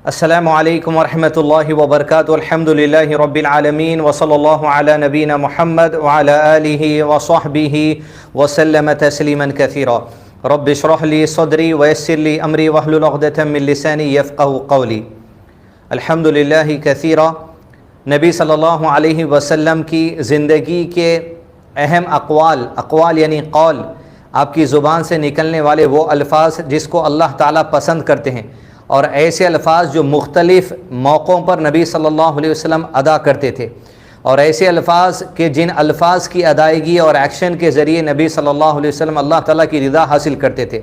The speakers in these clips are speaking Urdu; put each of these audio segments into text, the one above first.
السلام علیکم ورحمۃ اللہ وبرکاتہ الحمد للہ رب العالمین وصلی اللہ علی نبینا محمد وعلی آلہ وصحبہ وسلم تسلیما کثیرا رب اشرح لی صدری ویسر لی امری واحلل عقدۃ من لسانی یفقہوا قولی۔ الحمد للہ کثیرا، نبی صلی اللہ علیہ وسلم کی زندگی کے اہم اقوال یعنی قول، آپ کی زبان سے نکلنے والے وہ الفاظ جس کو اللہ تعالیٰ پسند کرتے ہیں، اور ایسے الفاظ جو مختلف موقعوں پر نبی صلی اللہ علیہ وسلم ادا کرتے تھے، اور ایسے الفاظ کہ جن الفاظ کی ادائیگی اور ایکشن کے ذریعے نبی صلی اللہ علیہ وسلم اللہ تعالیٰ کی رضا حاصل کرتے تھے،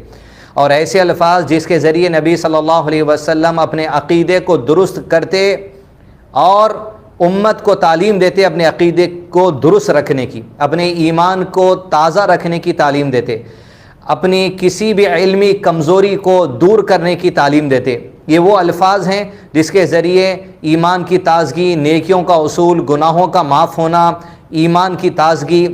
اور ایسے الفاظ جس کے ذریعے نبی صلی اللہ علیہ وسلم اپنے عقیدے کو درست کرتے اور امت کو تعلیم دیتے، اپنے عقیدے کو درست رکھنے کی، اپنے ایمان کو تازہ رکھنے کی تعلیم دیتے، اپنی کسی بھی علمی کمزوری کو دور کرنے کی تعلیم دیتے۔ یہ وہ الفاظ ہیں جس کے ذریعے ایمان کی تازگی، نیکیوں کا اصول، گناہوں کا معاف ہونا، ایمان کی تازگی،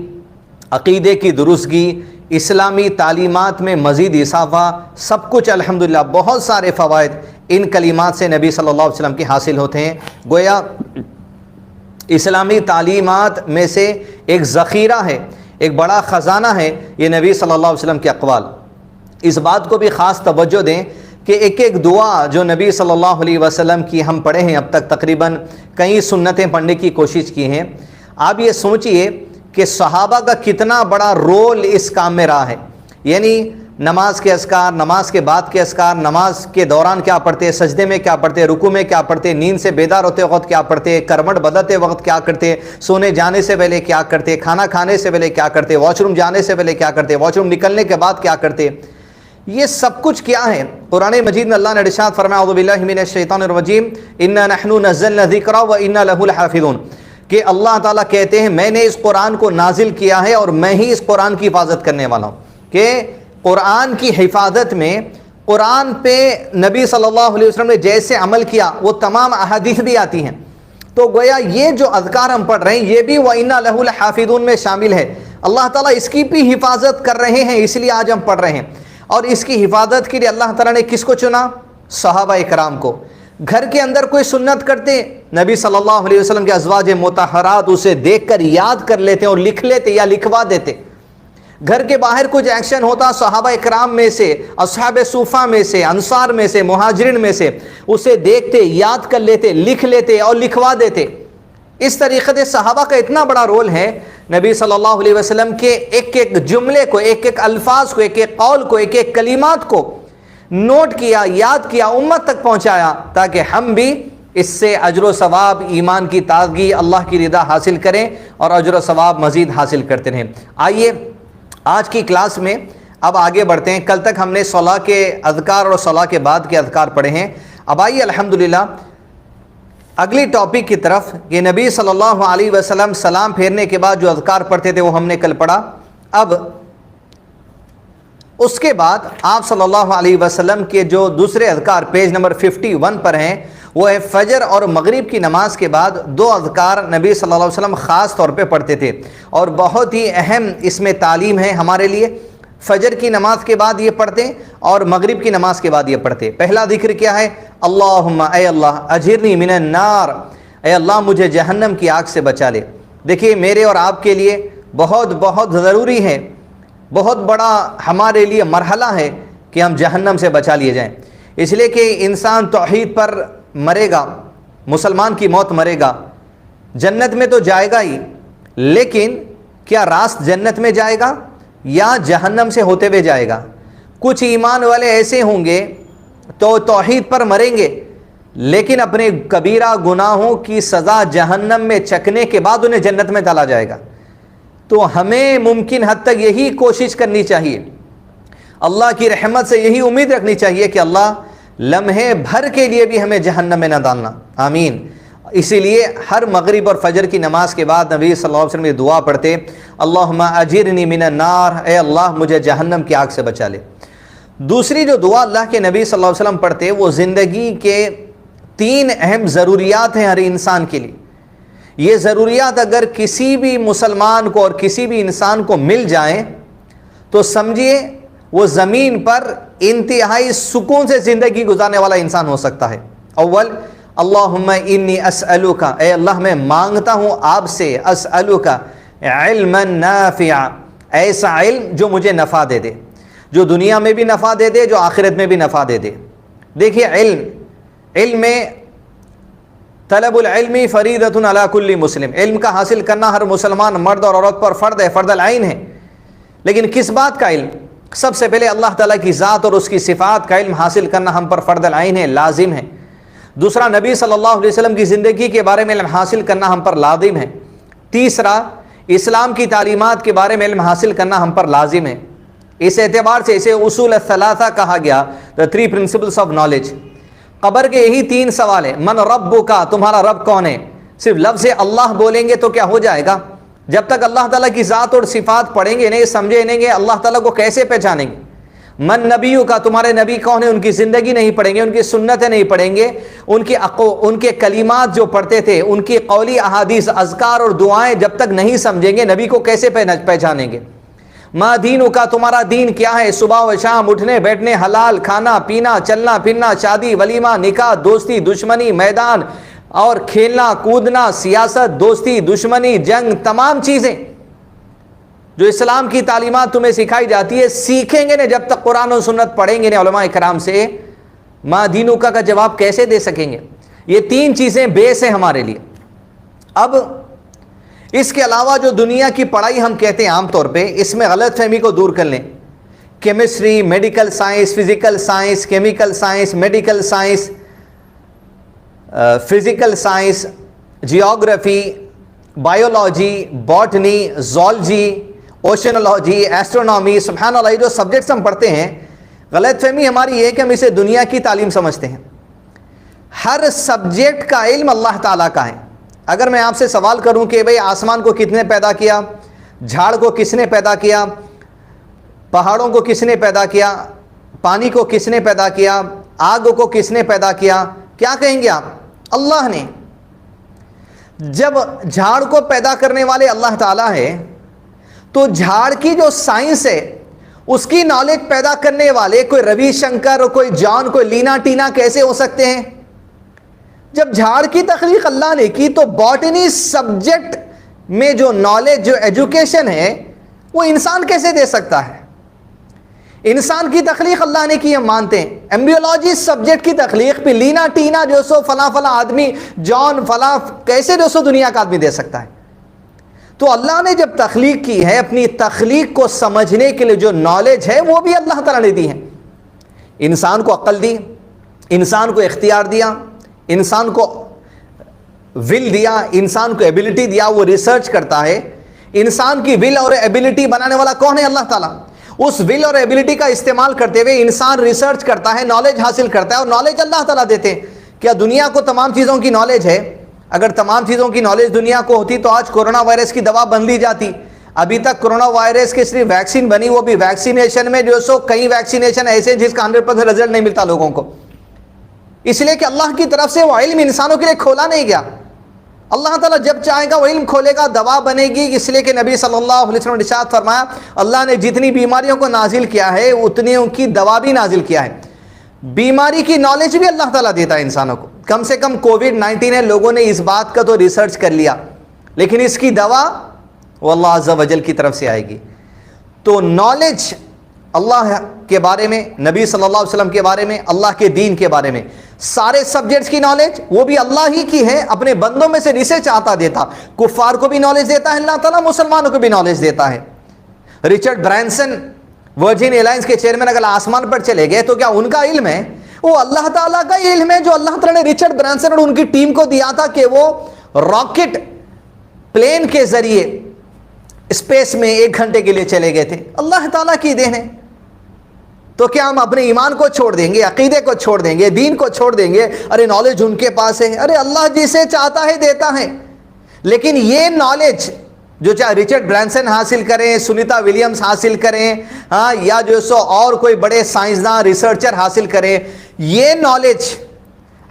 عقیدے کی درستگی، اسلامی تعلیمات میں مزید اضافہ، سب کچھ الحمدللہ بہت سارے فوائد ان کلمات سے نبی صلی اللہ علیہ وسلم کی حاصل ہوتے ہیں۔ گویا اسلامی تعلیمات میں سے ایک ذخیرہ ہے، ایک بڑا خزانہ ہے یہ نبی صلی اللہ علیہ وسلم کے اقوال۔ اس بات کو بھی خاص توجہ دیں کہ ایک ایک دعا جو نبی صلی اللہ علیہ وسلم کی ہم پڑھے ہیں، اب تک تقریباً کئی سنتیں پڑھنے کی کوشش کی ہیں۔ آپ یہ سوچئے کہ صحابہ کا کتنا بڑا رول اس کام میں رہا ہے، یعنی نماز کے اذکار، نماز کے بعد کے اذکار، نماز کے دوران کیا پڑھتے، سجدے میں کیا پڑھتے، رکوع میں کیا پڑھتے، نیند سے بیدار ہوتے وقت کیا پڑھتے، کروٹ بدلتے وقت کیا کرتے، سونے جانے سے پہلے کیا کرتے، کھانا کھانے سے پہلے کیا کرتے، واش روم جانے سے پہلے کیا کرتے، واش روم نکلنے کے بعد کیا کرتے، یہ سب کچھ کیا ہے؟ قرآن مجید میں اللہ نے ارشاد فرمایا اعوذ باللہ من الشیطان الرجیم انا نحن نزلنا الذکر وانا له لحافظون، کہ اللہ تعالیٰ کہتے ہیں میں نے اس قرآن کو نازل کیا ہے اور میں ہی اس قرآن کی حفاظت کرنے والا ہوں۔ کہ قرآن کی حفاظت میں قرآن پہ نبی صلی اللہ علیہ وسلم نے جیسے عمل کیا وہ تمام احادیث بھی آتی ہیں، تو گویا یہ جو اذکار ہم پڑھ رہے ہیں یہ بھی وَإِنَّا لَهُ لَحَافِظُونَ میں شامل ہے۔ اللہ تعالیٰ اس کی بھی حفاظت کر رہے ہیں، اس لیے آج ہم پڑھ رہے ہیں۔ اور اس کی حفاظت کے لیے اللہ تعالیٰ نے کس کو چنا؟ صحابہ اکرام کو۔ گھر کے اندر کوئی سنت کرتے، نبی صلی اللہ علیہ وسلم کے ازواج مطہرات اسے دیکھ کر یاد کر لیتے اور لکھ لیتے یا لکھوا دیتے۔ گھر کے باہر کچھ ایکشن ہوتا، صحابہ اکرام میں سے، اصحاب صوفہ میں سے، انصار میں سے، مہاجرین میں سے اسے دیکھتے، یاد کر لیتے، لکھ لیتے اور لکھوا دیتے۔ اس طریقے سے صحابہ کا اتنا بڑا رول ہے، نبی صلی اللہ علیہ وسلم کے ایک ایک جملے کو، ایک ایک الفاظ کو، ایک ایک قول کو، ایک ایک کلمات کو نوٹ کیا، یاد کیا، امت تک پہنچایا تاکہ ہم بھی اس سے اجر و ثواب، ایمان کی تازگی، اللہ کی رضا حاصل کریں اور اجر و ثواب مزید حاصل کرتے رہیں۔ آئیے آج کی کلاس میں اب آگے بڑھتے ہیں۔ کل تک ہم نے صلاح کے اذکار اور صلاح کے بعد کے اذکار پڑھے ہیں۔ اب آئیے الحمدللہ اگلی ٹاپک کی طرف، کہ نبی صلی اللہ علیہ وسلم سلام پھیرنے کے بعد جو اذکار پڑھتے تھے وہ ہم نے کل پڑھا۔ اب اس کے بعد آپ صلی اللہ علیہ وسلم کے جو دوسرے اذکار پیج نمبر 51 پر ہیں، وہ ہے فجر اور مغرب کی نماز کے بعد دو اذکار نبی صلی اللہ علیہ وسلم خاص طور پہ پڑھتے تھے، اور بہت ہی اہم اس میں تعلیم ہے ہمارے لیے۔ فجر کی نماز کے بعد یہ پڑھتے اور مغرب کی نماز کے بعد یہ پڑھتے۔ پہلا ذکر کیا ہے؟ اللہم، اے اللہ، اجرنی من النار، اے اللہ مجھے جہنم کی آگ سے بچا لے۔ دیکھیے میرے اور آپ کے لیے بہت بہت ضروری ہے، بہت بڑا ہمارے لیے مرحلہ ہے کہ ہم جہنم سے بچا لیے جائیں، اس لیے کہ انسان توحید پر مرے گا، مسلمان کی موت مرے گا، جنت میں تو جائے گا ہی، لیکن کیا راست جنت میں جائے گا یا جہنم سے ہوتے ہوئے جائے گا؟ کچھ ایمان والے ایسے ہوں گے تو توحید پر مریں گے، لیکن اپنے کبیرہ گناہوں کی سزا جہنم میں چکھنے کے بعد انہیں جنت میں ڈالا جائے گا۔ تو ہمیں ممکن حد تک یہی کوشش کرنی چاہیے، اللہ کی رحمت سے یہی امید رکھنی چاہیے کہ اللہ لمحے بھر کے لیے بھی ہمیں جہنم میں نہ ڈالنا، آمین۔ اسی لیے ہر مغرب اور فجر کی نماز کے بعد نبی صلی اللہ علیہ وسلم یہ دعا پڑھتے، اللہم اجرنی من النار، اے اللہ مجھے جہنم کی آگ سے بچا لے۔ دوسری جو دعا اللہ کے نبی صلی اللہ علیہ وسلم پڑھتے، وہ زندگی کے 3 اہم ضروریات ہیں ہر انسان کے لیے۔ یہ ضروریات اگر کسی بھی مسلمان کو اور کسی بھی انسان کو مل جائیں تو سمجھیے وہ زمین پر انتہائی سکون سے زندگی گزارنے والا انسان ہو سکتا ہے۔ اول اللہم انی اسألک، اے اللہ میں مانگتا ہوں آپ سے، اسألک علما نافعا، ایسا علم جو مجھے نفع دے دے، جو دنیا میں بھی نفع دے دے، جو آخرت میں بھی نفع دے دے۔ دیکھیے علم میں طلب العلم فریضۃ علی کل مسلم، علم کا حاصل کرنا ہر مسلمان مرد اور عورت پر فرض ہے، فرض العین ہے۔ لیکن کس بات کا علم؟ سب سے پہلے اللہ تعالیٰ کی ذات اور اس کی صفات کا علم حاصل کرنا ہم پر فرض العین ہے، لازم ہے۔ دوسرا، نبی صلی اللہ علیہ وسلم کی زندگی کے بارے میں علم حاصل کرنا ہم پر لازم ہے۔ تیسرا، اسلام کی تعلیمات کے بارے میں علم حاصل کرنا ہم پر لازم ہے۔ اس اعتبار سے اسے اصول الثلاثہ کہا گیا، the three principles of knowledge۔ قبر کے یہی 3 سوال ہیں، من ربک، تمہارا رب کون ہے؟ صرف لفظ اللہ بولیں گے تو کیا ہو جائے گا؟ جب تک اللہ تعالیٰ کی ذات اور صفات پڑھیں گے نہیں، سمجھیں نہیں گے، اللہ تعالیٰ کو کیسے پہچانیں گے؟ من نبیک، تمہارے نبی کون ہے؟ ان کی زندگی نہیں پڑھیں گے، ان کی سنتیں نہیں پڑھیں گے، ان کے کلمات جو پڑھتے تھے، ان کی قولی احادیث، اذکار اور دعائیں جب تک نہیں سمجھیں گے، نبی کو کیسے پہچانیں گے؟ ما دینک، تمہارا دین کیا ہے؟ صبح و شام اٹھنے بیٹھنے، حلال کھانا پینا، چلنا پھرنا، شادی ولیمہ، نکاح، دوستی دشمنی، میدان اور کھیلنا کودنا، سیاست، دوستی دشمنی، جنگ، تمام چیزیں جو اسلام کی تعلیمات تمہیں سکھائی جاتی ہے، سیکھیں گے نہیں جب تک قرآن و سنت پڑھیں گے نہیں علماء کرام سے، ما دینک کا جواب کیسے دے سکیں گے؟ یہ 3 چیزیں بیس ہیں ہمارے لیے۔ اب اس کے علاوہ جو دنیا کی پڑھائی ہم کہتے ہیں عام طور پہ، اس میں غلط فہمی کو دور کر لیں۔ Chemistry, medical science, physical science, chemical science, medical science, physical science, geography, biology, botany, zoology, oceanology, astronomy, سبحان اللہ، یہ جو سبجیکٹس ہم پڑھتے ہیں، غلط فہمی ہماری یہ ہے کہ ہم اسے دنیا کی تعلیم سمجھتے ہیں۔ ہر سبجیکٹ کا علم اللہ تعالیٰ کا ہے۔ اگر میں آپ سے سوال کروں کہ بھئی آسمان کو کس نے پیدا کیا، جھاڑ کو کس نے پیدا کیا، پہاڑوں کو کس نے پیدا کیا، پانی کو کس نے پیدا کیا، آگ کو کس نے پیدا کیا، کیا کہیں گے آپ؟ اللہ نے۔ جب جھاڑ کو پیدا کرنے والے اللہ تعالیٰ ہے تو جھاڑ کی جو سائنس ہے اس کی نالج پیدا کرنے والے کوئی روی شنکر، کوئی جان، کوئی لینا ٹینا کیسے ہو سکتے ہیں؟ جب جھاڑ کی تخلیق اللہ نے کی تو باٹنی سبجیکٹ میں جو نالج، جو ایجوکیشن ہے، وہ انسان کیسے دے سکتا ہے؟ انسان کی تخلیق اللہ نے کی، ہم مانتے ہیں۔ ایمبریولوجی سبجیکٹ کی تخلیق پہ لینا ٹینا جو سو فلاں فلاں آدمی، جان فلاں، کیسے جو سو دنیا کا آدمی دے سکتا ہے؟ تو اللہ نے جب تخلیق کی ہے، اپنی تخلیق کو سمجھنے کے لیے جو نالج ہے وہ بھی اللہ تعالیٰ نے دی ہے۔ انسان کو عقل دی، انسان کو اختیار دیا، انسان کو ول دیا، انسان کو ایبلٹی دیا، وہ ریسرچ کرتا ہے۔ انسان کی ول اور ایبلٹی بنانے والا کون ہے؟ اللہ تعالیٰ۔ اس ول اور ایبلٹی کا استعمال کرتے ہوئے انسان ریسرچ کرتا ہے، نالج حاصل کرتا ہے، اور نالج اللہ تعالیٰ دیتے ہیں۔ کیا دنیا کو تمام چیزوں کی نالج ہے؟ اگر تمام چیزوں کی نالج دنیا کو ہوتی تو آج کورونا وائرس کی دوا بن لی جاتی۔ ابھی تک کورونا وائرس کی صرف ویکسین بنی، وہ بھی ویکسینیشن میں جو سو کئی ویکسینیشن ایسے جس کا 100% رزلٹ نہیں ملتا لوگوں کو، اس لیے کہ اللہ کی طرف سے وہ علم انسانوں کے لیے کھولا نہیں گیا۔ اللہ تعالیٰ جب چاہے گا وہ علم کھولے گا، دوا بنے گی۔ اس لیے کہ نبی صلی اللہ علیہ وسلم نے ارشاد فرمایا، اللہ نے جتنی بیماریوں کو نازل کیا ہے اتنی ان کی دوا بھی نازل کیا ہے۔ بیماری کی نالج بھی اللہ تعالیٰ دیتا ہے انسانوں کو۔ کم سے کم کووڈ-19 ہے، لوگوں نے اس بات کا تو ریسرچ کر لیا، لیکن اس کی دوا وہ اللہ عز و جل کی طرف سے آئے گی۔ تو نالج اللہ کے بارے میں، نبی صلی اللہ علیہ وسلم کے بارے میں، اللہ کے دین کے بارے میں، سارے سبجیکٹس کی نالج وہ بھی اللہ ہی کی ہے، اپنے بندوں میں سے جسے چاہتا دیتا۔ کفار کو بھی نالج دیتا ہے اللہ تعالیٰ، مسلمانوں کو بھی نالج دیتا ہے۔ رچرڈ برانسن ورجن ایئرلائنس کے چیئرمین اگر آسمان پر چلے گئے تو کیا ان کا علم ہے؟ وہ اللہ تعالیٰ کا علم ہے جو اللہ تعالیٰ نے رچرڈ برانسن اور ان کی ٹیم کو دیا تھا کہ وہ راکٹ پلین کے ذریعے اسپیس میں 1 گھنٹے کے لیے چلے گئے تھے۔ اللہ تعالیٰ کی دین ہے۔ تو کیا ہم اپنے ایمان کو چھوڑ دیں گے، عقیدے کو چھوڑ دیں گے، دین کو چھوڑ دیں گے؟ ارے نالج ان کے پاس ہے۔ ارے اللہ جسے چاہتا ہے دیتا ہے، لیکن یہ نالج جو چاہے رچرڈ برانسن حاصل کریں، سنیتا ولیمز حاصل کریں، ہاں، یا جو سو اور کوئی بڑے سائنسداں ریسرچر حاصل کریں، یہ نالج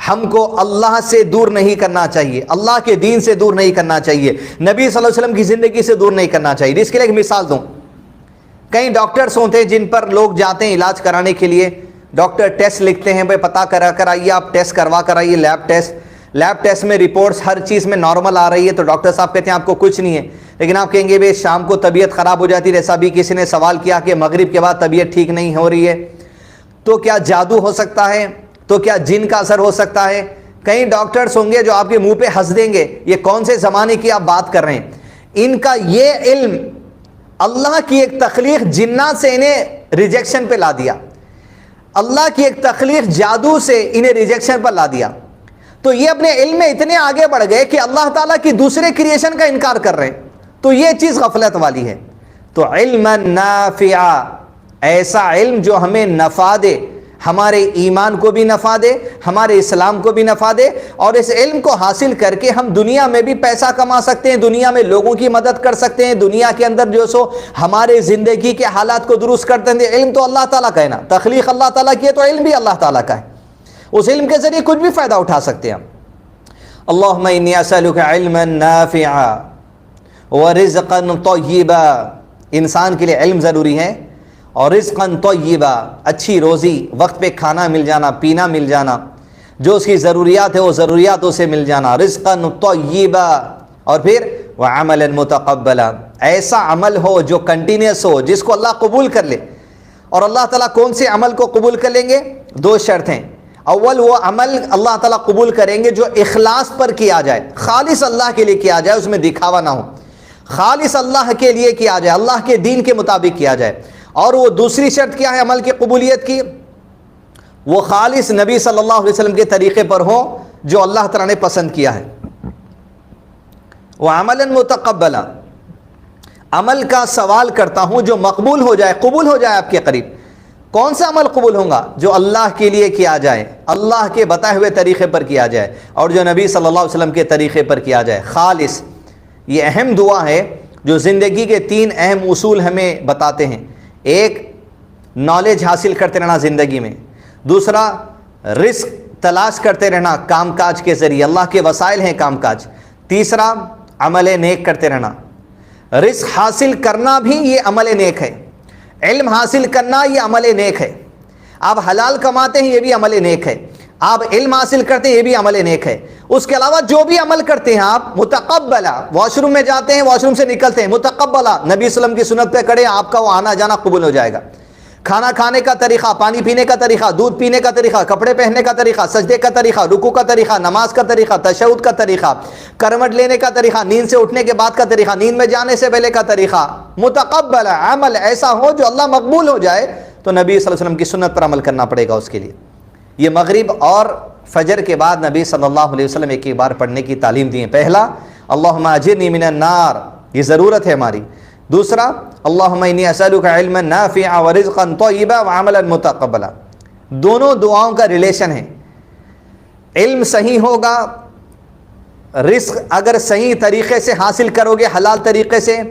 ہم کو اللہ سے دور نہیں کرنا چاہیے، اللہ کے دین سے دور نہیں کرنا چاہیے، نبی صلی اللہ علیہ وسلم کی زندگی سے دور نہیں کرنا چاہیے۔ اس کے لیے ایک مثال دوں، کئی ڈاکٹرز ہوتے ہیں جن پر لوگ جاتے ہیں علاج کرانے کے لیے، ڈاکٹر ٹیسٹ لکھتے ہیں، بھائی پتہ کرا کر آئیے، آپ ٹیسٹ کروا کر آئیے، لیب ٹیسٹ میں رپورٹس ہر چیز میں نارمل آ رہی ہے، تو ڈاکٹر صاحب کہتے ہیں آپ کو کچھ نہیں ہے، لیکن آپ کہیں گے بھائی شام کو طبیعت خراب ہو جاتی ہے، جیسا بھی کسی نے سوال کیا کہ مغرب کے بعد طبیعت ٹھیک نہیں ہو رہی ہے، تو کیا جادو ہو سکتا ہے؟ تو کیا جن کا اثر ہو سکتا ہے؟ کئی ڈاکٹرز ہوں گے جو آپ کے منہ پہ ہنس دیں گے، یہ کون سے زمانے کی آپ بات کر رہے ہیں؟ ان کا یہ علم اللہ کی ایک تخلیق جنات سے انہیں ریجیکشن پہ لا دیا، اللہ کی ایک تخلیق جادو سے انہیں ریجیکشن پر لا دیا، تو یہ اپنے علم میں اتنے آگے بڑھ گئے کہ اللہ تعالیٰ کی دوسرے کریشن کا انکار کر رہے ہیں، تو یہ چیز غفلت والی ہے۔ تو علم نافعہ، ایسا علم جو ہمیں نفع دے، ہمارے ایمان کو بھی نفع دے، ہمارے اسلام کو بھی نفع دے، اور اس علم کو حاصل کر کے ہم دنیا میں بھی پیسہ کما سکتے ہیں، دنیا میں لوگوں کی مدد کر سکتے ہیں، دنیا کے اندر جو سو ہمارے زندگی کے حالات کو درست کرتے ہیں۔ علم تو اللہ تعالیٰ کا ہے نا، تخلیق اللہ تعالیٰ کی ہے، تو علم بھی اللہ تعالیٰ کا ہے، اس علم کے ذریعے کچھ بھی فائدہ اٹھا سکتے ہیں ہم۔ اللہم انی اسألک علما نافعا ورزقا طیبا، انسان کے لیے علم ضروری ہے، اور رزقا طیبا، اچھی روزی، وقت پہ کھانا مل جانا، پینا مل جانا، جو اس کی ضروریات ہے وہ ضروریات اسے مل جانا، رزقا طیبا، اور پھر وعملا متقبلا، ایسا عمل ہو جو کنٹینیوس ہو، جس کو اللہ قبول کر لے۔ اور اللہ تعالیٰ کون سے عمل کو قبول کر لیں گے؟ دو شرط ہیں، اول وہ عمل اللہ تعالیٰ قبول کریں گے جو اخلاص پر کیا جائے، خالص اللہ کے لیے کیا جائے، اس میں دکھاوا نہ ہو، خالص اللہ کے لیے کیا جائے، اللہ کے دین کے مطابق کیا جائے۔ اور وہ دوسری شرط کیا ہے عمل کی قبولیت کی؟ وہ خالص نبی صلی اللہ علیہ وسلم کے طریقے پر ہو جو اللہ تعالیٰ نے پسند کیا ہے۔ وعملا متقبلا، عمل کا سوال کرتا ہوں جو مقبول ہو جائے، قبول ہو جائے آپ کے قریب۔ کون سا عمل قبول ہوگا؟ جو اللہ کے لیے کیا جائے، اللہ کے بتائے ہوئے طریقے پر کیا جائے، اور جو نبی صلی اللہ علیہ وسلم کے طریقے پر کیا جائے، خالص۔ یہ اہم دعا ہے جو زندگی کے تین اہم اصول ہمیں بتاتے ہیں۔ ایک، نالج حاصل کرتے رہنا زندگی میں، دوسرا رزق تلاش کرتے رہنا کام کاج کے ذریعے، اللہ کے وسائل ہیں کام کاج، تیسرا عمل نیک کرتے رہنا۔ رزق حاصل کرنا بھی یہ عمل نیک ہے، علم حاصل کرنا یہ عمل نیک ہے، آپ حلال کماتے ہیں یہ بھی عمل نیک ہے، آپ علم حاصل کرتے ہیں یہ بھی عمل نیک ہے۔ اس کے علاوہ جو بھی عمل کرتے ہیں آپ، متقبلہ، واش روم میں جاتے ہیں، واش روم سے نکلتے ہیں، متقبلہ، نبی صلی اللہ علیہ وسلم کی سنت پہ کھڑے، آپ کا وہ آنا جانا قبول ہو جائے گا۔ کھانا کھانے کا طریقہ، پانی پینے کا طریقہ، دودھ پینے کا طریقہ، کپڑے پہننے کا طریقہ، سجدے کا طریقہ، رکوع کا طریقہ، نماز کا طریقہ، تشہد کا طریقہ، کروٹ لینے کا طریقہ، نیند سے اٹھنے کے بعد کا طریقہ، نیند میں جانے سے پہلے کا طریقہ، متقبلہ، عمل ایسا ہو جو اللہ مقبول ہو جائے، تو نبی صلی اللہ علیہ وسلم کی سنت پر عمل کرنا پڑے گا اس کے لیے۔ یہ مغرب اور فجر کے بعد نبی صلی اللہ علیہ وسلم ایک بار پڑھنے کی تعلیم دی ہے۔ پہلا، اللہم اجرنی من النار، یہ ضرورت ہے ہماری۔ دوسرا، اللہم انی اسألک علما نافعا ورزقا طیبا وعملا متقبلا۔ دونوں دعاؤں کا ریلیشن ہے، علم صحیح ہوگا، رزق اگر صحیح طریقے سے حاصل کرو گے، حلال طریقے سے،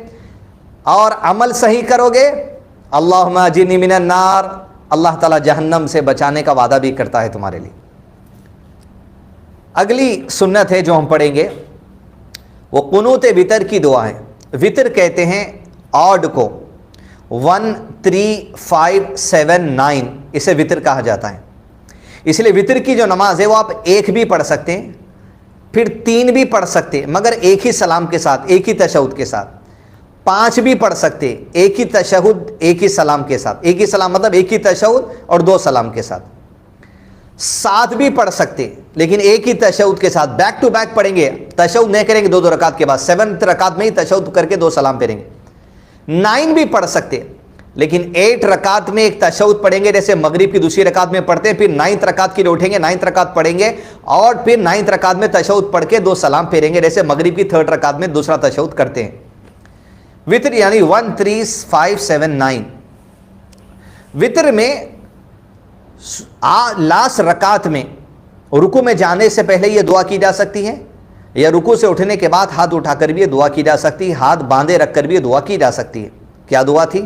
اور عمل صحیح کرو گے، اللہم اجرنی من النار، اللہ تعالیٰ جہنم سے بچانے کا وعدہ بھی کرتا ہے تمہارے لیے۔ اگلی سنت ہے جو ہم پڑھیں گے وہ قنوت وتر کی دعا ہے۔ وتر کہتے ہیں آڈ کو، 1 3 5 7 9، اسے وتر کہا جاتا ہے۔ اس لیے وتر کی جو نماز ہے وہ آپ ایک بھی پڑھ سکتے ہیں، پھر 3 بھی پڑھ سکتے ہیں مگر ایک ہی سلام کے ساتھ، ایک ہی تشہد کے ساتھ، 5 بھی پڑھ سکتے، ایک ہی تشہد ایک ہی سلام کے ساتھ، ایک ہی سلام مطلب ایک ہی تشہد اور 2 سلام کے ساتھ، 7 بھی پڑھ سکتے لیکن ایک ہی تشہد کے ساتھ، بیک ٹو بیک پڑھیں گے، تشہد نہیں کریں گے 2 رکعت کے بعد، 7 رکعت میں ہی تشہد کر کے 2 سلام پڑھیں گے۔ 9 بھی پڑھ سکتے لیکن 8 رکعت میں ایک تشہد پڑھیں گے، جیسے مغرب کی دوسری رکعت میں پڑھتے ہیں، پھر 9 رکعت کے لیے اٹھیں گے، 9 رکعت پڑھیں گے، اور پھر 9 رکعت میں تشہد پڑھ کے 2 سلام پھیریں گے، جیسے مغرب کی 3rd رکعت میں دوسرا تشہد کرتے ہیں۔ وتر یعنی 1 3 5 7 9۔ وتر میں لاسٹ رکعت میں رکوع میں جانے سے پہلے یہ دعا کی جا سکتی ہے، یا رکوع سے اٹھنے کے بعد ہاتھ اٹھا کر بھی یہ دعا کی جا سکتی ہے، ہاتھ باندھے رکھ کر بھی یہ دعا کی جا سکتی ہے۔ کیا دعا تھی؟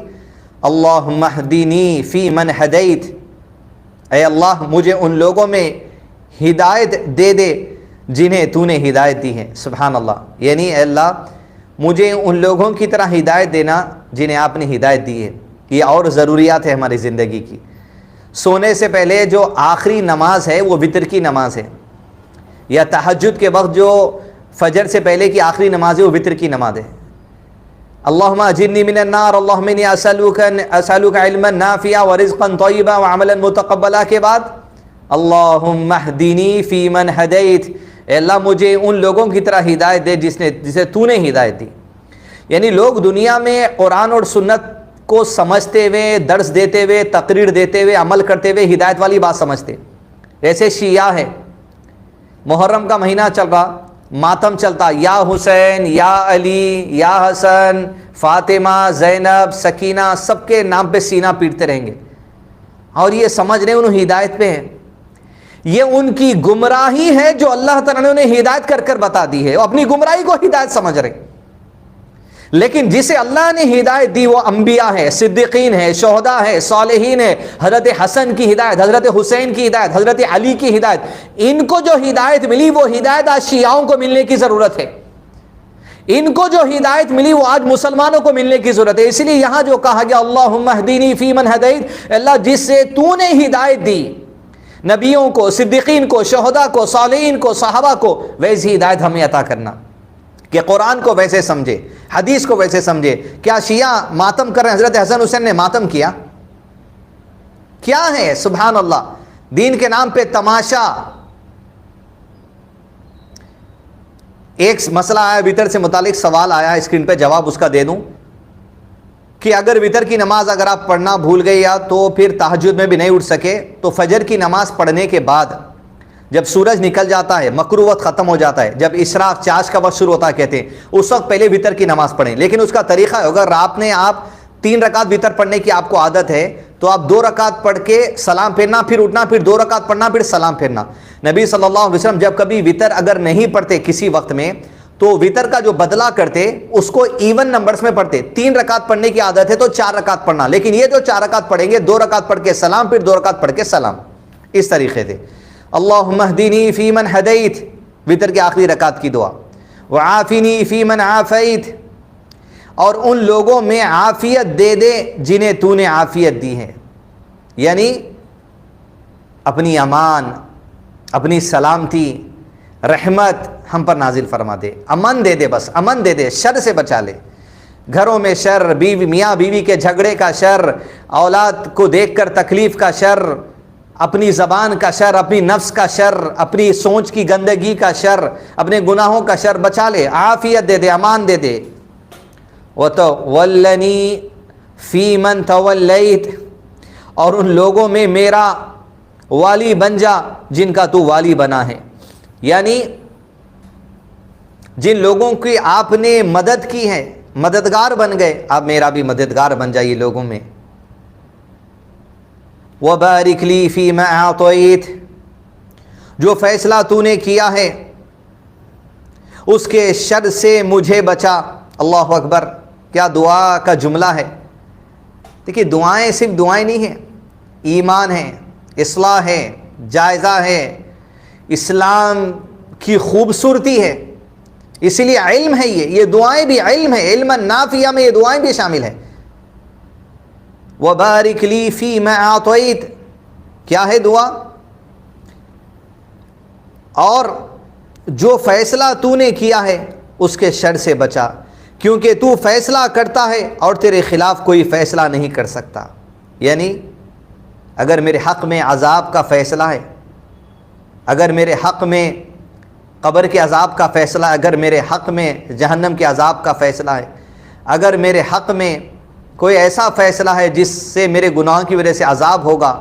اللہم اہدنی فی من ہدیت، اے اللہ مجھے ان لوگوں میں ہدایت دے دے جنہیں تو نے ہدایت دی ہے۔ سبحان اللہ، یعنی اے اللہ مجھے ان لوگوں کی طرح ہدایت دینا جنہیں آپ نے ہدایت دی ہے۔ یہ اور ضروریات ہے ہماری زندگی کی۔ سونے سے پہلے جو آخری نماز ہے وہ وتر کی نماز ہے، یا تہجد کے وقت جو فجر سے پہلے کی آخری نماز ہے وہ وتر کی نماز ہے۔ اللہم اجرنی من النار، اللہم انی اسألک علما نافعا ورزقا طیبا وعملا متقبلا کے بعد اللہم اہدنی فی من ہدیت، اے اللہ مجھے ان لوگوں کی طرح ہدایت دے جسے تو نے ہدایت دی۔ یعنی لوگ دنیا میں قرآن اور سنت کو سمجھتے ہوئے، درس دیتے ہوئے، تقریر دیتے ہوئے، عمل کرتے ہوئے ہدایت والی بات سمجھتے، ایسے شیعہ ہے، محرم کا مہینہ چل رہا، ماتم چلتا، یا حسین، یا علی، یا حسن، فاطمہ، زینب، سکینہ، سب کے نام پہ سینہ پیٹتے رہیں گے، اور یہ سمجھ رہے انہوں ہدایت پہ ہیں۔ یہ ان کی گمراہی ہے جو اللہ تعالیٰ نے انہیں ہدایت کر کر بتا دی ہے، وہ اپنی گمراہی کو ہدایت سمجھ رہے۔ لیکن جسے اللہ نے ہدایت دی وہ انبیاء ہے، صدیقین ہے، شہداء ہے، صالحین ہے، حضرت حسن کی ہدایت، حضرت حسین کی ہدایت، حضرت علی کی ہدایت، ان کو جو ہدایت ملی وہ ہدایت آج شیعوں کو ملنے کی ضرورت ہے۔ ان کو جو ہدایت ملی وہ آج مسلمانوں کو ملنے کی ضرورت ہے۔ اس لیے یہاں جو کہا گیا اللہم اہدنی فی من ہدیت، اللہ جس سے تو نے ہدایت دی نبیوں کو، صدیقین کو، شہداء کو، صالحین کو، صحابہ کو، ویسی ہدایت ہمیں عطا کرنا کہ قرآن کو ویسے سمجھے، حدیث کو ویسے سمجھے۔ کیا شیعہ ماتم کر رہے ہیں؟ حضرت حسن حسین نے ماتم کیا؟ کیا ہے؟ سبحان اللہ، دین کے نام پہ تماشا۔ ایک مسئلہ آیا وتر سے متعلق، سوال آیا، اسکرین پہ جواب اس کا دے دوں کہ اگر وتر کی نماز اگر آپ پڑھنا بھول گئے یا تو پھر تہجد میں بھی نہیں اٹھ سکے تو فجر کی نماز پڑھنے کے بعد جب سورج نکل جاتا ہے، مکروہ وقت ختم ہو جاتا ہے، جب اشراق چاش کا وقت شروع ہوتا ہے کہتے ہیں، اس وقت پہلے وتر کی نماز پڑھیں۔ لیکن اس کا طریقہ ہے، اگر آپ 3 رکعت وتر پڑھنے کی آپ کو عادت ہے تو آپ 2 رکعت پڑھ کے سلام پھیرنا، پھر اٹھنا، پھر 2 رکعت پڑھنا، پھر سلام پھیرنا۔ نبی صلی اللہ علیہ وسلم جب کبھی وتر اگر نہیں پڑھتے کسی وقت میں تو وتر کا جو بدلہ کرتے اس کو ایون نمبرز میں پڑھتے۔ 3 رکعت پڑھنے کی عادت ہے تو 4 رکعت پڑھنا، لیکن یہ جو 4 رکعت پڑھیں گے 2 رکعت پڑھ کے سلام، پھر 2 رکعت پڑھ کے سلام، اس طریقے سے۔ اللہم اہدنی فی من ہدیت، وتر کی آخری رکعت کی دعا، وعافنی فی من عافیت، اور ان لوگوں میں عافیت دے دے جنہیں تو نے عافیت دی ہے، یعنی اپنی امان، اپنی سلامتی، رحمت ہم پر نازل فرما دے، امن دے دے، بس امن دے دے، شر سے بچا لے۔ گھروں میں شر، میاں بیوی کے جھگڑے کا شر، اولاد کو دیکھ کر تکلیف کا شر، اپنی زبان کا شر، اپنی نفس کا شر، اپنی سوچ کی گندگی کا شر، اپنے گناہوں کا شر بچا لے، عافیت دے دے، امان دے دے۔ وَتَوَلَّنِي فِي مَنْ تَوَلَّيْتَ، اور ان لوگوں میں میرا والی بن جا جن کا تو والی بنا ہے، یعنی جن لوگوں کی آپ نے مدد کی ہے، مددگار بن گئے، آپ میرا بھی مددگار بن جائیے لوگوں میں۔ وَبَارِكْ لِي فِي مَا أَعْطَيْتَ، جو فیصلہ تو نے کیا ہے اس کے شر سے مجھے بچا۔ اللہ اکبر، کیا دعا کا جملہ ہے۔ دیکھیے دعائیں صرف دعائیں نہیں ہیں، ایمان ہے، اصلاح ہے، جائزہ ہے، اسلام کی خوبصورتی ہے، اسی لیے علم ہے، یہ دعائیں بھی علم ہے، علم نافعہ میں یہ دعائیں بھی شامل ہیں۔ وَبَارِكْ لِي فِي مَا أَعْطَيْتَ، کیا ہے دعا؟ اور جو فیصلہ تو نے کیا ہے اس کے شر سے بچا، کیونکہ تو فیصلہ کرتا ہے اور تیرے خلاف کوئی فیصلہ نہیں کر سکتا۔ یعنی اگر میرے حق میں عذاب کا فیصلہ ہے، اگر میرے حق میں قبر کے عذاب کا فیصلہ ہے، اگر میرے حق میں جہنم کے عذاب کا فیصلہ ہے، اگر میرے حق میں کوئی ایسا فیصلہ ہے جس سے میرے گناہوں کی وجہ سے عذاب ہوگا،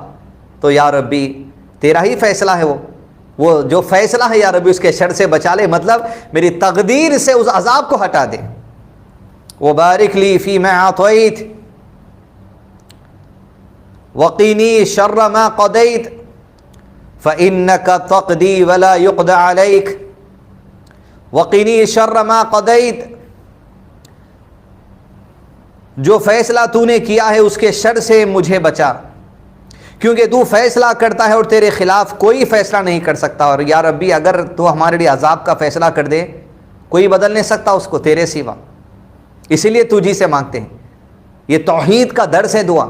تو یا ربی تیرا ہی فیصلہ ہے، وہ جو فیصلہ ہے یا ربی اس کے شر سے بچا لے، مطلب میری تقدیر سے اس عذاب کو ہٹا دے۔ وَبَارِكْ لِي فِي مَا أَعْطَيْتَ وَقِنِي شَرَّ مَا قَضَيْتَ فَإِنَّكَ تَقْضِي وَلَا يُقْضَى عَلَيْكَ وَقِنِي شَرَّ مَا قَضَيْتَ، جو فیصلہ تو نے کیا ہے اس کے شر سے مجھے بچا، کیونکہ تو فیصلہ کرتا ہے اور تیرے خلاف کوئی فیصلہ نہیں کر سکتا۔ اور یا ربی اگر تو ہمارے لیے عذاب کا فیصلہ کر دے کوئی بدل نہیں سکتا اس کو تیرے سوا، اسی لیے تجھی سے مانگتے ہیں۔ یہ توحید کا درس ہے دعا،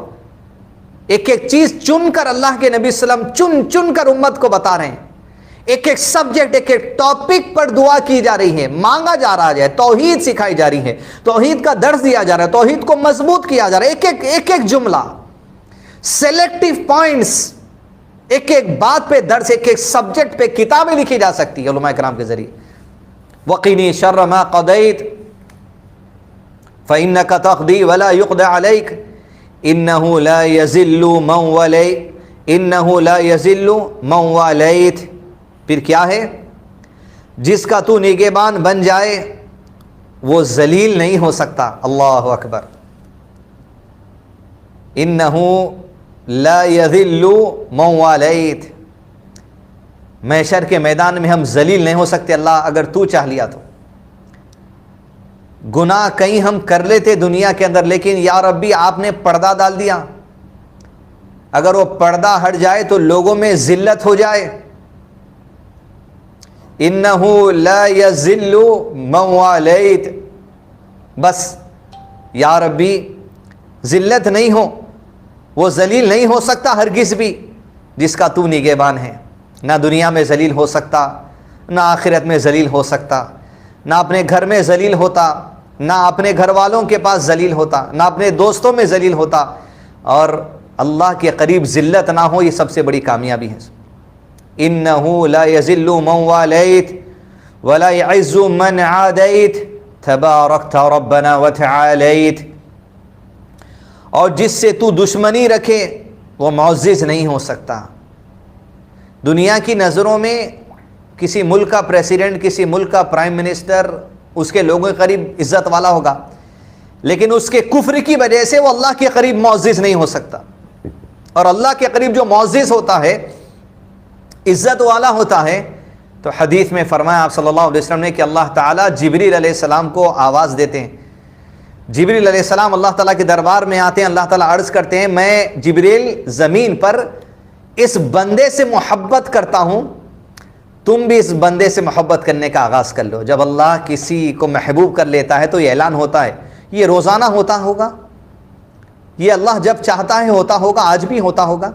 ایک ایک چیز چن کر اللہ کے نبی صلی اللہ علیہ وسلم چن کر امت کو بتا رہے ہیں. ایک ایک سبجیکٹ، ایک ایک ٹاپک پر دعا کی جا رہی ہے، مانگا جا رہا ہے، توحید سکھائی جا رہی ہے، توحید کا درس دیا جا رہا ہے، توحید کو مضبوط کیا جا رہا ہے. ایک ایک جملہ، سلیکٹیو پوائنٹس، ایک ایک بات پہ درس، ایک ایک سبجیکٹ پہ کتابیں لکھی جا سکتی ہے علماء کرام کے ذریعے. وقینی شر ما قضیت فإنک تقضی ولا یقضى علیک انہ لا یذل من ولیت انہ لا یذل من والیت. پھر کیا ہے؟ جس کا تو نگہبان بن جائے وہ ذلیل نہیں ہو سکتا. اللہ اکبر. انہ لا یذل من والیت. محشر کے میدان میں ہم ذلیل نہیں ہو سکتے اللہ اگر تو چاہ لیا تو. گناہ کہیں ہم کر لیتے دنیا کے اندر، لیکن یا ربی آپ نے پردہ ڈال دیا، اگر وہ پردہ ہٹ جائے تو لوگوں میں ذلت ہو جائے. انہ لا یذل من والیت. بس یا ربی ذلت نہیں ہو، وہ ذلیل نہیں ہو سکتا ہرگز بھی جس کا تو نگہبان ہے. نہ دنیا میں ذلیل ہو سکتا، نہ آخرت میں ذلیل ہو سکتا، نہ اپنے گھر میں ذلیل ہوتا، نہ اپنے گھر والوں کے پاس ذلیل ہوتا، نہ اپنے دوستوں میں ذلیل ہوتا. اور اللہ کے قریب ذلت نہ ہو، یہ سب سے بڑی کامیابی ہے. انہ لا یذل من والیت ولا یعز من عادیت تبارکت ربنا وتعالیت. اور جس سے تو دشمنی رکھے وہ معزز نہیں ہو سکتا. دنیا کی نظروں میں کسی ملک کا پریزیڈنٹ، کسی ملک کا پرائم منسٹر اس کے لوگوں کے قریب عزت والا ہوگا، لیکن اس کے کفر کی وجہ سے وہ اللہ کے قریب معزز نہیں ہو سکتا. اور اللہ کے قریب جو معزز ہوتا ہے، عزت والا ہوتا ہے، تو حدیث میں فرمایا آپ صلی اللہ علیہ وسلم نے کہ اللہ تعالیٰ جبریل علیہ السلام کو آواز دیتے ہیں. جبریل علیہ السلام اللہ تعالیٰ کے دربار میں آتے ہیں، اللہ تعالیٰ عرض کرتے ہیں میں جبریل زمین پر اس بندے سے محبت کرتا ہوں، تم بھی اس بندے سے محبت کرنے کا آغاز کر لو. جب اللہ کسی کو محبوب کر لیتا ہے تو یہ اعلان ہوتا ہے. یہ روزانہ ہوتا ہوگا، یہ اللہ جب چاہتا ہے ہوتا ہوگا، آج بھی ہوتا ہوگا.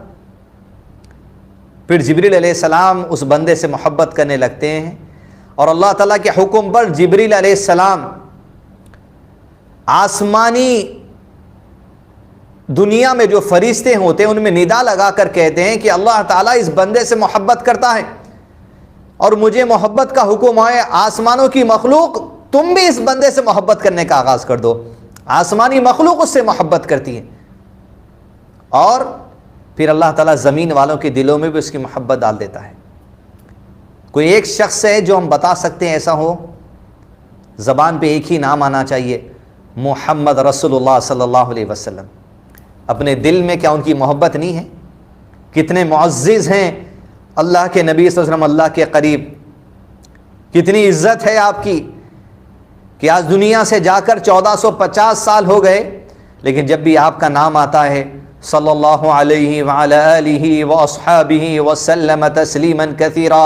پھر جبریل علیہ السلام اس بندے سے محبت کرنے لگتے ہیں، اور اللہ تعالیٰ کے حکم پر جبریل علیہ السلام آسمانی دنیا میں جو فرشتے ہوتے ہیں ان میں ندا لگا کر کہتے ہیں کہ اللہ تعالیٰ اس بندے سے محبت کرتا ہے اور مجھے محبت کا حکم ہے. آسمانوں کی مخلوق تم بھی اس بندے سے محبت کرنے کا آغاز کر دو. آسمانی مخلوق اس سے محبت کرتی ہے، اور پھر اللہ تعالیٰ زمین والوں کے دلوں میں بھی اس کی محبت ڈال دیتا ہے. کوئی ایک شخص ہے جو ہم بتا سکتے ہیں ایسا ہو، زبان پہ ایک ہی نام آنا چاہیے، محمد رسول اللہ صلی اللہ علیہ وسلم. اپنے دل میں کیا ان کی محبت نہیں ہے؟ کتنے معزز ہیں اللہ کے نبی صلی اللہ علیہ وسلم اللہ کے قریب. کتنی عزت ہے آپ کی کہ آج دنیا سے جا کر 1450 سال ہو گئے، لیکن جب بھی آپ کا نام آتا ہے صلی اللہ علیہ وعلی آلہ واصحابہ وسلم تسلیما کثیرا،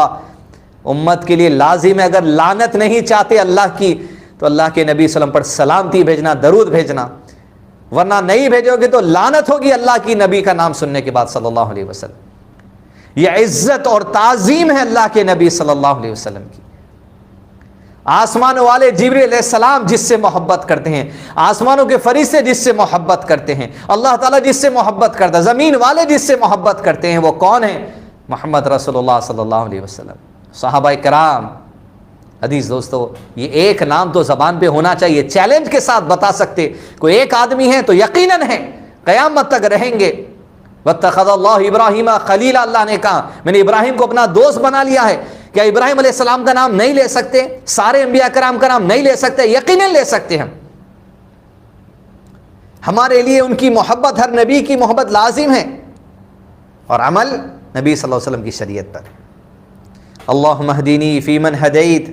امت کے لیے لازم ہے اگر لعنت نہیں چاہتے اللہ کی تو اللہ کے نبی صلی اللہ علیہ وسلم پر سلامتی بھیجنا، درود بھیجنا، ورنہ نہیں بھیجو گے تو لعنت ہوگی اللہ کی نبی کا نام سننے کے بعد صلی اللہ علیہ وسلم. یہ عزت اور تعظیم ہے اللہ کے نبی صلی اللہ علیہ وسلم کی. آسمان والے جبریل علیہ السلام جس سے محبت کرتے ہیں، آسمانوں کے فرشتے جس سے محبت کرتے ہیں، اللہ تعالیٰ جس سے محبت کرتا ہے، زمین والے جس سے محبت کرتے ہیں، وہ کون ہیں؟ محمد رسول اللہ صلی اللہ علیہ وسلم. صحابہ کرام، حدیث دوستو، یہ ایک نام تو زبان پہ ہونا چاہیے. چیلنج کے ساتھ بتا سکتے کوئی ایک آدمی ہے تو یقیناً ہے، قیامت تک رہیں گے. واتخذ اللہ ابراہیم خلیلا، اللہ نے کہا میں نے ابراہیم کو اپنا دوست بنا لیا ہے. کیا ابراہیم علیہ السلام کا نام نہیں لے سکتے؟ سارے انبیاء کرام کا نام نہیں لے سکتے؟ یقیناً لے سکتے ہیں. ہمارے لیے ان کی محبت، ہر نبی کی محبت لازم ہے، اور عمل نبی صلی اللہ علیہ وسلم کی شریعت پر. اللہم اہدینی فی من ہدیت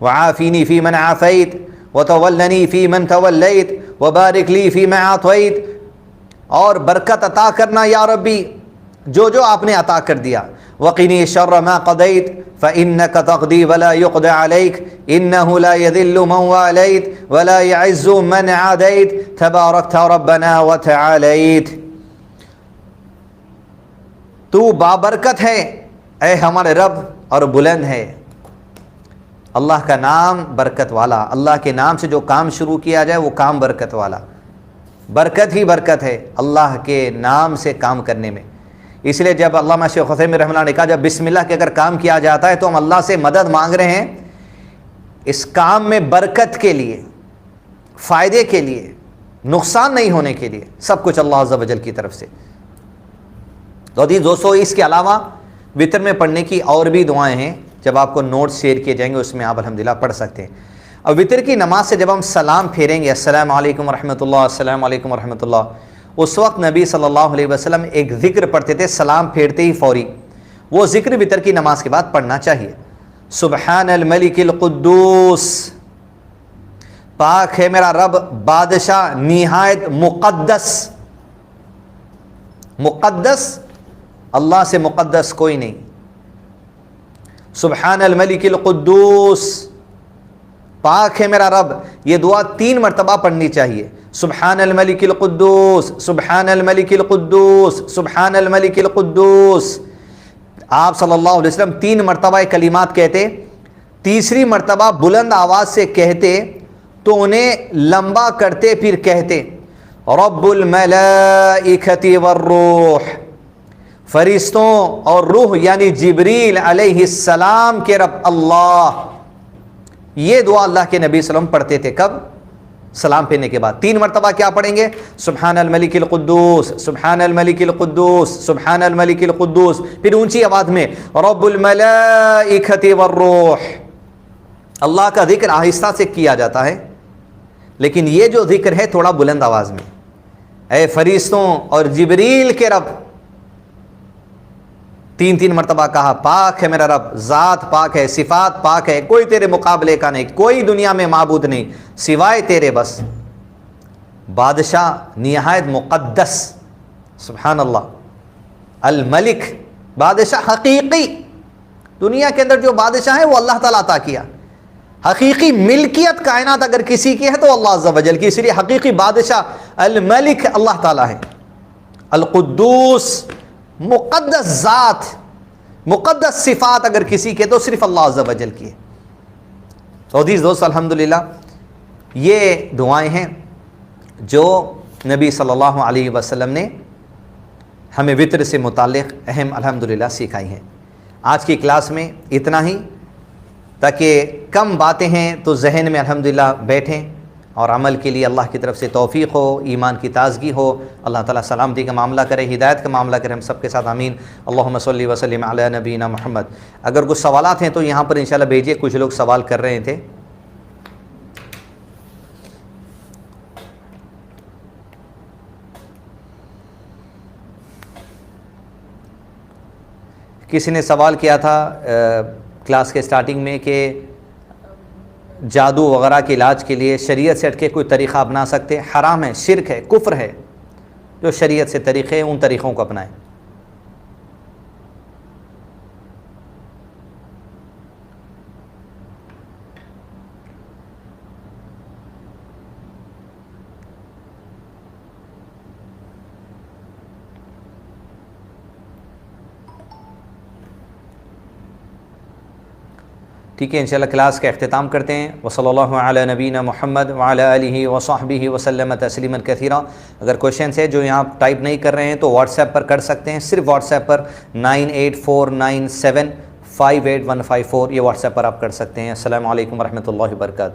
وعافینی فی من عافیت وتولنی فی من تولیت وبارک لی فی ما اعطیت. اور برکت عطا کرنا یا ربی جو جو آپ نے عطا کر دیا. وقنی شر ما قضیت فإنک تقضی ولا یقضى علیک انہ لا یذل من والیت ولا یعز من عادیت تبارکت ربنا وتعالیت. تو بابرکت ہے اے ہمارے رب اور بلند ہے۔ اللہ کا نام برکت والا، اللہ کے نام سے جو کام شروع کیا جائے وہ کام برکت والا، برکت ہی برکت ہے اللہ کے نام سے کام کرنے میں۔ اس لیے جب علامہ شیخ عثیمین رحمہ اللہ نے کہا جب بسم اللہ کے اگر کام کیا جاتا ہے تو ہم اللہ سے مدد مانگ رہے ہیں اس کام میں برکت کے لیے، فائدے کے لیے، نقصان نہیں ہونے کے لیے، سب کچھ اللہ عز و جل کی طرف سے۔ تو عزیز دوستو، اس کے علاوہ وتر میں پڑھنے کی اور بھی دعائیں ہیں، جب آپ کو نوٹس شیئر کیے جائیں گے اس میں آپ الحمدللہ پڑھ سکتے ہیں۔ اب وتر کی نماز سے جب ہم سلام پھیریں گے السلام علیکم ورحمۃ اللہ، السلام علیکم ورحمۃ اللہ، اس وقت نبی صلی اللہ علیہ وسلم ایک ذکر پڑھتے تھے سلام پھیرتے ہی فوری، وہ ذکر وتر کی نماز کے بعد پڑھنا چاہیے۔ سبحان الملک القدوس، پاک ہے میرا رب بادشاہ نہایت مقدس، مقدس اللہ سے مقدس کوئی نہیں۔ سبحان الملک القدوس، پاک ہے میرا رب، یہ دعا 3 مرتبہ پڑھنی چاہیے۔ سبحان الملک القدوس، سبحان الملک القدوس، سبحان الملک القدوس۔ آپ صلی اللہ علیہ وسلم 3 مرتبہ یہ کلمات کہتے، تیسری مرتبہ بلند آواز سے کہتے تو انہیں لمبا کرتے پھر کہتے رب الملائکۃ والروح، فرشتوں اور روح یعنی جبریل علیہ السلام کے رب اللہ۔ یہ دعا اللہ کے نبی صلی اللہ علیہ وسلم پڑھتے تھے، کب؟ سلام پھیرنے کے بعد 3 مرتبہ کیا پڑھیں گے؟ سبحان الملک القدوس، سبحان الملک القدوس، سبحان الملک القدوس، پھر اونچی آواز میں رب الملائکۃ والروح۔ اللہ کا ذکر آہستہ سے کیا جاتا ہے، لیکن یہ جو ذکر ہے تھوڑا بلند آواز میں، اے فرشتوں اور جبریل کے رب، 3 مرتبہ کہا پاک ہے میرا رب، ذات پاک ہے، صفات پاک ہے، کوئی تیرے مقابلے کا نہیں، کوئی دنیا میں معبود نہیں سوائے تیرے، بس بادشاہ نہایت مقدس، سبحان اللہ، الملک بادشاہ حقیقی، دنیا کے اندر جو بادشاہ ہے وہ اللہ تعالیٰ عطا کیا، حقیقی ملکیت کائنات اگر کسی کی ہے تو اللہ عز و جل کی، اس لیے حقیقی بادشاہ الملک اللہ تعالیٰ ہے۔ القدوس مقدس ذات، مقدس صفات اگر کسی کے تو صرف اللہ عز و جل کی ہے۔ تو عزیز دوست الحمدللہ یہ دعائیں ہیں جو نبی صلی اللہ علیہ وسلم نے ہمیں وطر سے متعلق اہم الحمدللہ سکھائی ہیں۔ آج کی کلاس میں اتنا ہی، تاکہ کم باتیں ہیں تو ذہن میں الحمدللہ بیٹھیں اور عمل کے لیے اللہ کی طرف سے توفیق ہو، ایمان کی تازگی ہو، اللہ تعالیٰ سلامتی کا معاملہ کرے، ہدایت کا معاملہ کرے، ہم سب کے ساتھ آمین۔ اللہم صلی وسلم علی نبینا محمد۔ اگر کچھ سوالات ہیں تو یہاں پر انشاءاللہ بھیجیے، کچھ لوگ سوال کر رہے تھے۔ کسی نے سوال کیا تھا کلاس کے سٹارٹنگ میں کہ جادو وغیرہ کے علاج کے لیے شریعت سے ہٹ کے کوئی طریقہ اپنا سکتے؟ حرام ہے، شرک ہے، کفر ہے، جو شریعت سے طریقے ہیں ان طریقوں کو اپنائیں۔ ٹھیک ہے، انشاءاللہ کلاس کا اختتام کرتے ہیں۔ وصلی اللہ علی نبینا محمد وعلی آلہ وصحبہ وسلم تسلیما کثیرا۔ اگر کوشچنس ہے جو یہاں ٹائپ نہیں کر رہے ہیں تو واٹس ایپ پر کر سکتے ہیں، صرف واٹس ایپ پر 9849758154، یہ واٹس ایپ پر آپ کر سکتے ہیں۔ السلام علیکم ورحمۃ اللہ وبرکاتہ۔